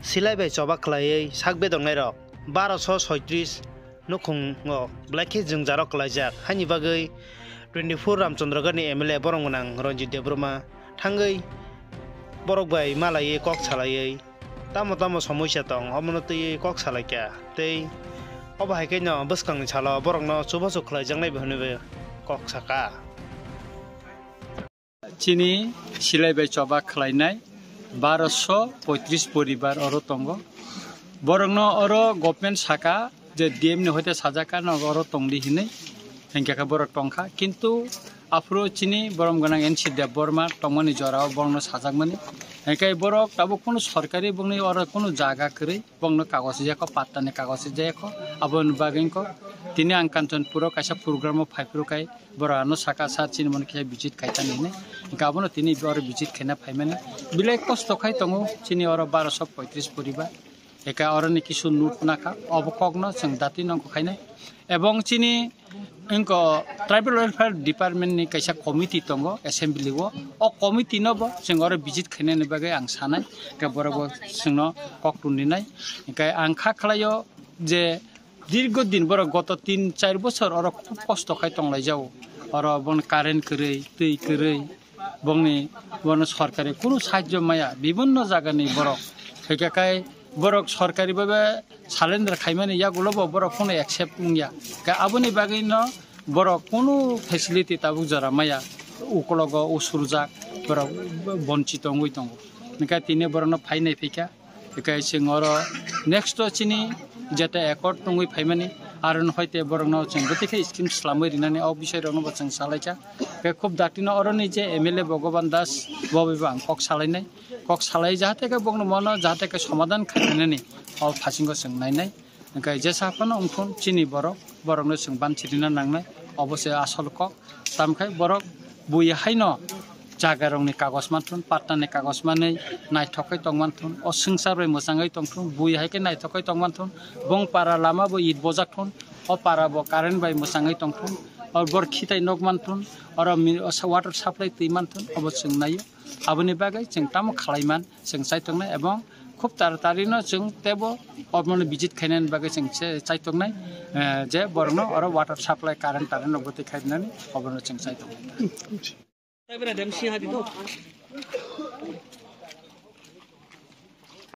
Silai Chobak Clay, Sagbe Donero, Baraso Soitris, Nukung, Black Kids and Zarok Lajak, Hanibagay, 24 Ramchandragani Emile Boronganang, Ronji de Bruma, Tangai, Borogway, Malay, Coxalay, Tamotamo Somushatong, Homonoti, Coxalaka, they Obahakeno, Buskang Chala, Borogno, Subaso Klajang Neighborhood, Coxaka. Chini, Silai Chobak Clay. 1235 পরিবার or তঙ্গ বরংন or government শাখা যে DM নি হইতে সাজাকা ন or তংলি হিনে হেংকাকা বরক টংখা কিন্তু Afro চিনি বরম গনাং NC দেব বর্মা টংমানি জরাও বংন সাজাকমানি হেংকাই বরক তাবো কোনো সরকারি বংনি অর কোনো জায়গা করে বংন কাগজ জাক পাত্তানে কাগজ জাক আবন বাগিনক তিনি আংকাঞ্চনপুর কাইসা প্রোগ্রাম ফাইফ্রুকাই বরানো শাখা সা চিনি মন কে ভিজিট খাইতা নিনে গাবনো তিনি বড় ভিজিট খাইনা ফাইমানে বিলাই কষ্ট খাই তঙ্গো চিনি অর 1235 পরিবার একা অরনি কিছু নুট নাকা অবকগ্ন जों দাতি নঙ্ক খাইনাই এবং চিনি ইনক ট্রাইবেল ওয়েলফেয়ার ডিপার্টমেন্ট নি কাইসা কমিটি তঙ্গো অ্যাসেম্বলি ও কমিটি নব जों অর ভিজিট খাইনানি বাগে আং সানাই কা বরব जोंनो ককটুনি নাই একা আং খাখলাयो যে দীর্ঘদিন বড় গত 3-4 বছর অর খুব কষ্ট খাই তংলাই যাও অর বন কারেন্ট করে তৈ করে বংনি বন সরকারি কোনো সাহায্য মায়া বিভিন্ন জায়গানি বরক হেকাকাই বরক সরকারি ভাবে সালেন্দ্র খাইমানি ইয়াগুলো বরক কোনো অ্যাকসেপ্ট নিয়া কা আবনি বাগিন বরক কোনো ফেসিলিটি তাবুক জরা মায়া উকলগ উসুরজাক বরক বঞ্চিত হই দङ নিকা তিনি বরন ফাইনাই ফিকা একাই সিংহর নেক্সট চিনি যেটা একর্ড দङই ফাইমানি आरन होइते बरंगनाव जों गतिखे स्किम स्लामै रिनानै अ बिषय रंगबो जों सालायचा बे खूब दाटिनो अरनि जे एमएलए भगवान दास बबेबा कक सालायनाय कक सालाय जाहाते के बंगनो मन जाहाते के समाधान खालायनानै अ फासिंगो जों नायनाय ओंखाय जे साफानो उमफुन चिनि बरंनो जों बानथिरिना नांनाय अबसे आसल कक तामखाय बरक बुय हायनो जागारंनि कागज मानथुन पाट्टानि कागज मानै नायथकै तंमानथुन अ संसारै मोजाङै तंथुन बुय हायके नायथकै तंमानथुन बं पारा लामाबो इट बजाकथुन अ पाराबो कारेन्ट बाय मोजाङै तंथुन अ बरखिताय नगमानथुन अर वाटर साप्लाय तैमानथुन अबो जों नायो आबनि बागै जों ताम खालायमान जों चाइतंनाय एबं खूब तारतारिनो जों तेबो अबमन विजिट खायनायनि बागै जों चाइतंनाय जे बरनो अर वाटर साप्लाय कारेन्ट तारेन्ट अबते खायनानै अबनो जों चाइतंनाय